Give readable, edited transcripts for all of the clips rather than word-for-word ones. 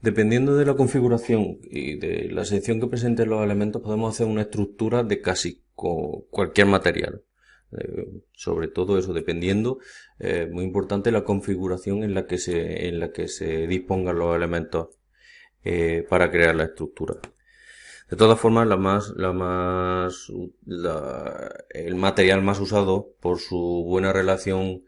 Dependiendo de la configuración y de la sección que presenten los elementos, podemos hacer una estructura de casi cualquier material. Sobre todo eso, dependiendo, muy importante la configuración en la que se dispongan los elementos para crear la estructura. De todas formas, el material más usado por su buena relación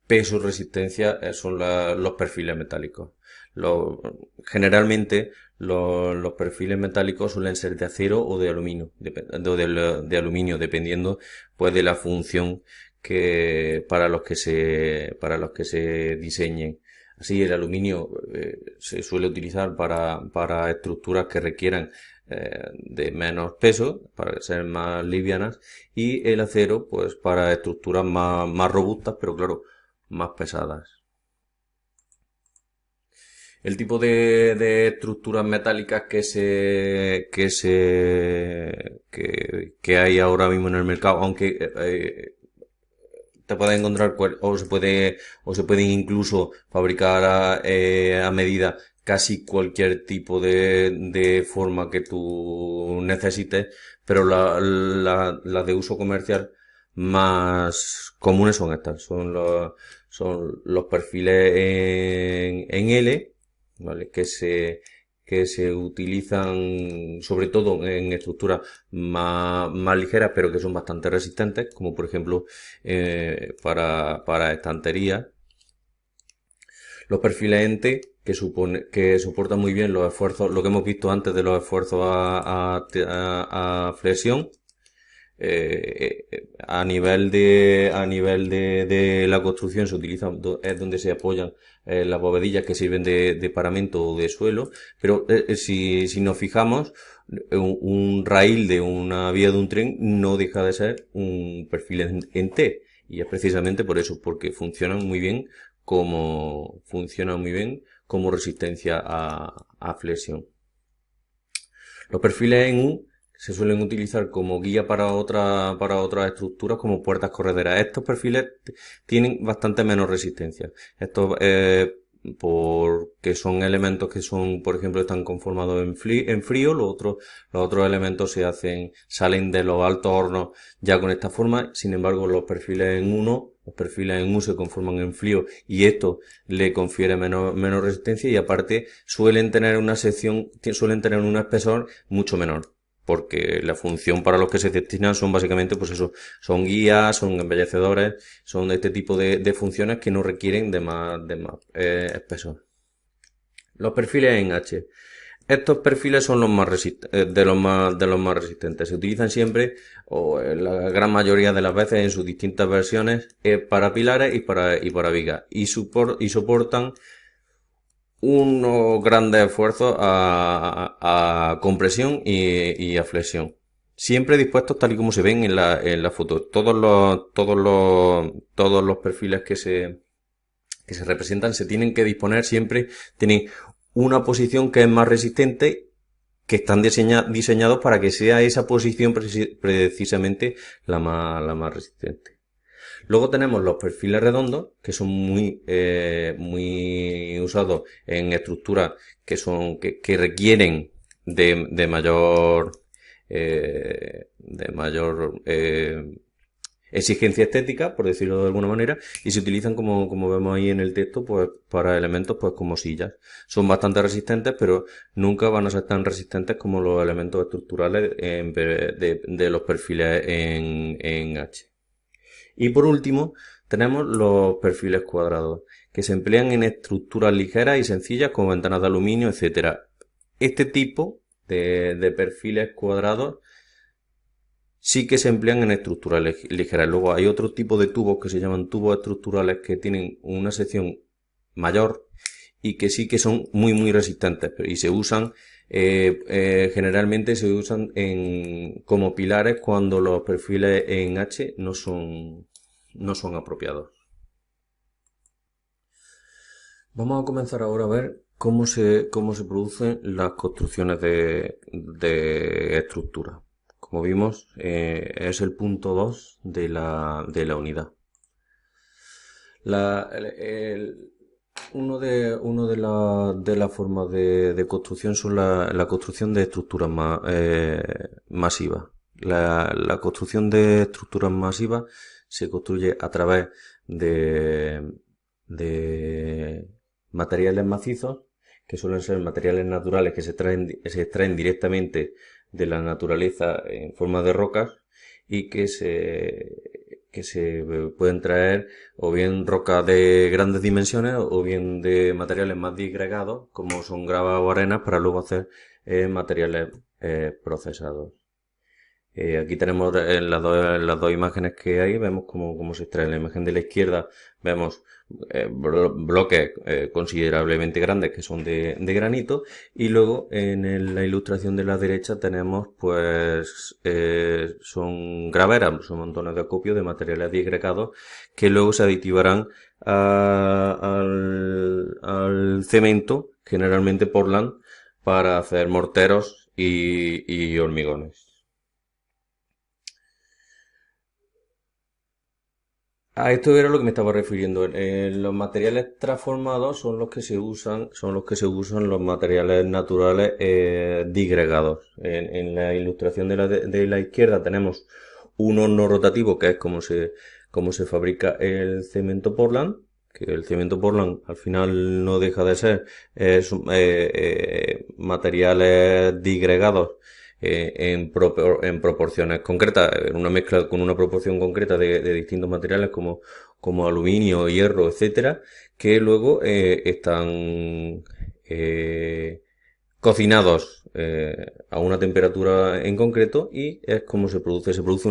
peso-resistencia son los perfiles metálicos. Lo- Generalmente los perfiles metálicos suelen ser de acero o de aluminio, de aluminio, dependiendo pues de la función para los que se diseñen. Así, el aluminio se suele utilizar para estructuras que requieran de menos peso, para ser más livianas, y el acero, pues, para estructuras más robustas, pero claro, más pesadas. El tipo de estructuras metálicas que hay ahora mismo en el mercado, aunque te puedes encontrar o se pueden incluso fabricar a medida casi cualquier tipo de forma que tú necesites, pero las de uso comercial más comunes son estas, son los perfiles en L, ¿vale? Que se utilizan sobre todo en estructuras más ligeras, pero que son bastante resistentes, como por ejemplo para estanterías. Los perfiles en T, que soportan muy bien los esfuerzos, lo que hemos visto antes de los esfuerzos a flexión, a nivel de la construcción se utilizan, es donde se apoyan las bovedillas que sirven de paramento o de suelo, pero si nos fijamos, un raíl de una vía de un tren no deja de ser un perfil en T, y es precisamente por eso, porque funcionan muy bien como resistencia a flexión. Los perfiles en U se suelen utilizar como guía para otras estructuras como puertas correderas. Estos perfiles tienen bastante menos resistencia. Estos, porque son elementos que son, por ejemplo, están conformados en frío, los otros elementos salen de los altos hornos ya con esta forma. Sin embargo, los perfiles en U se conforman en frío y esto le confiere menos resistencia, y aparte suelen tener un espesor mucho menor, porque la función para los que se destinan son básicamente, pues eso, son guías, son embellecedores, son este tipo de funciones que no requieren de más espesor. Los perfiles en H. Estos perfiles son los más de los más resistentes. Se utilizan siempre, o en la gran mayoría de las veces, en sus distintas versiones, para pilares y para vigas. Y soportan unos grandes esfuerzos a compresión y a flexión. Siempre dispuestos tal y como se ven en la foto. Todos los perfiles que se representan se tienen que disponer siempre, tienen una posición que es más resistente, que están diseñados para que sea esa posición precisamente la más resistente. Luego tenemos los perfiles redondos, que son muy usados en estructuras que requieren de mayor, exigencia estética, por decirlo de alguna manera, y se utilizan como vemos ahí en el texto, pues para elementos pues como sillas. Son bastante resistentes, pero nunca van a ser tan resistentes como los elementos estructurales de los perfiles en H. Y por último, tenemos los perfiles cuadrados, que se emplean en estructuras ligeras y sencillas como ventanas de aluminio, etcétera. Este tipo de perfiles cuadrados sí que se emplean en estructuras ligeras. Luego hay otro tipo de tubos que se llaman tubos estructurales, que tienen una sección mayor y que sí que son muy resistentes, y se usan generalmente se usan como pilares cuando los perfiles en H no son apropiados. Vamos a comenzar ahora a ver cómo se producen las construcciones de estructura. Como vimos, es el punto 2 de la unidad. La, el- De las formas de construcción son la construcción de estructuras masivas. La construcción de estructuras masivas se construye a través de, de materiales macizos, que suelen ser materiales naturales que se extraen directamente de la naturaleza en forma de rocas y que se pueden traer o bien rocas de grandes dimensiones o bien de materiales más disgregados como son gravas o arenas para luego hacer materiales procesados. Aquí tenemos en las dos imágenes que hay, vemos cómo se extrae. En la imagen de la izquierda vemos bloques considerablemente grandes que son de granito y luego la ilustración de la derecha tenemos pues son graveras, son montones de acopios de materiales disgregados que luego se aditivarán al cemento, generalmente Portland, para hacer morteros y hormigones. A esto era lo que me estaba refiriendo. Los materiales transformados son los que se usan los materiales naturales disgregados. En la ilustración de la izquierda tenemos un horno rotativo, que es como se fabrica el cemento Portland, que el cemento Portland al final no deja de ser materiales disgregados en proporciones concretas, en una mezcla con una proporción concreta de distintos materiales como aluminio, hierro, etcétera, que luego están cocinados a una temperatura en concreto y es como se produce se producen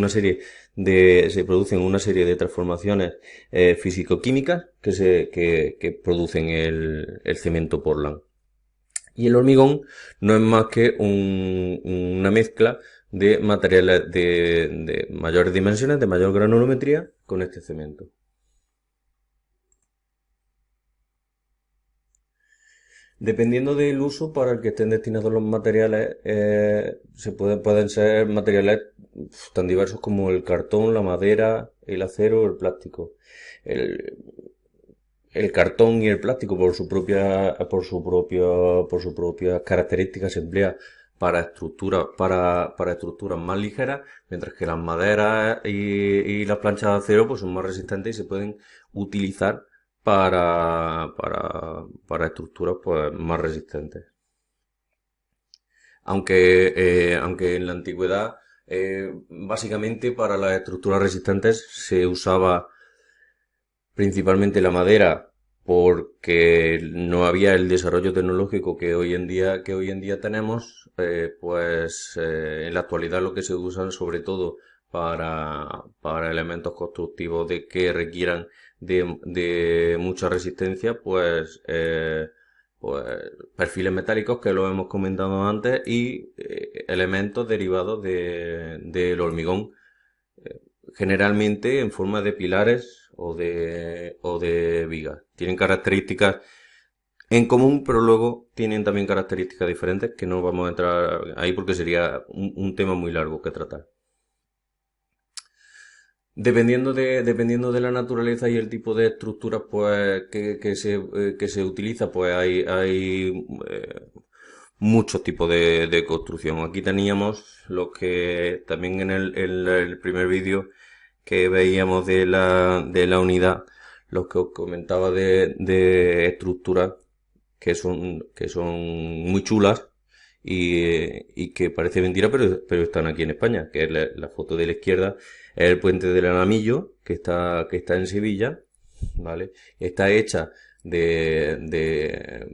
una serie de transformaciones físico-químicas que producen el cemento Portland. Y el hormigón no es más que una mezcla de materiales de mayores dimensiones, de mayor granulometría, con este cemento. Dependiendo del uso para el que estén destinados los materiales, pueden ser materiales tan diversos como el cartón, la madera, el acero o el plástico. El, el cartón y el plástico por sus propias características se emplea para estructuras más ligeras, mientras que las maderas y las planchas de acero pues son más resistentes y se pueden utilizar para estructuras pues más resistentes. Aunque en la antigüedad básicamente para las estructuras resistentes se usaba principalmente la madera porque no había el desarrollo tecnológico que hoy en día tenemos, en la actualidad lo que se usan sobre todo para elementos constructivos de que requieran de mucha resistencia, pues perfiles metálicos que lo hemos comentado antes y elementos derivados del hormigón, generalmente en forma de pilares o de vigas. Tienen características en común, pero luego tienen también características diferentes que no vamos a entrar ahí porque sería un tema muy largo que tratar. Dependiendo de la naturaleza y el tipo de estructuras pues que se utiliza, pues hay muchos tipos de construcción. Aquí teníamos lo que también en el primer vídeo que veíamos de la unidad, los que os comentaba de estructuras que son muy chulas y que parece mentira, pero están aquí en España, que es la foto de la izquierda, es el puente del Alamillo, que está en Sevilla, ¿vale? Está hecha de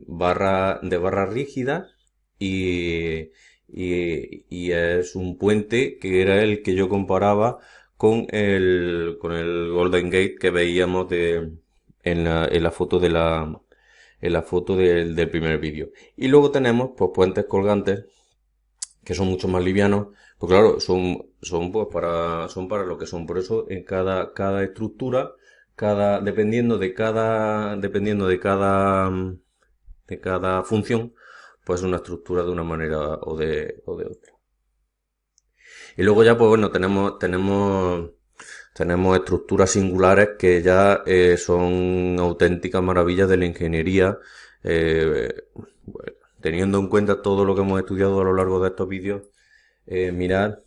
barras rígidas y es un puente que era el que yo comparaba con el Golden Gate que veíamos en la foto en la foto del primer vídeo. Y luego tenemos pues puentes colgantes que son mucho más livianos, pues claro, son para lo que son. Por eso en cada estructura, de cada función, pues una estructura de una manera o de otra. Y luego ya, pues bueno, tenemos tenemos estructuras singulares que ya son auténticas maravillas de la ingeniería. Bueno, teniendo en cuenta todo lo que hemos estudiado a lo largo de estos vídeos, mirad,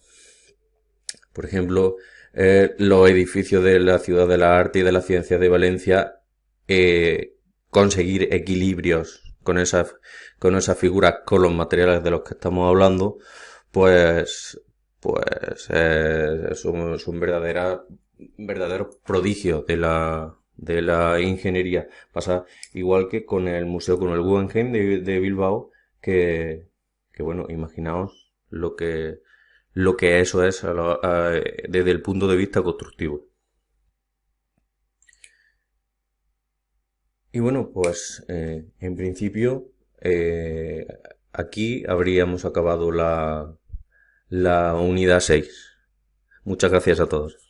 por ejemplo, los edificios de la Ciudad de la Arte y de la Ciencia de Valencia, conseguir equilibrios con esas figuras, con los materiales de los que estamos hablando, pues, son verdaderos prodigios de la ingeniería. Pasa igual que con el museo, con el Guggenheim de Bilbao, que bueno, imaginaos lo que eso es desde el punto de vista constructivo. Y bueno, pues en principio aquí habríamos acabado la unidad 6. Muchas gracias a todos.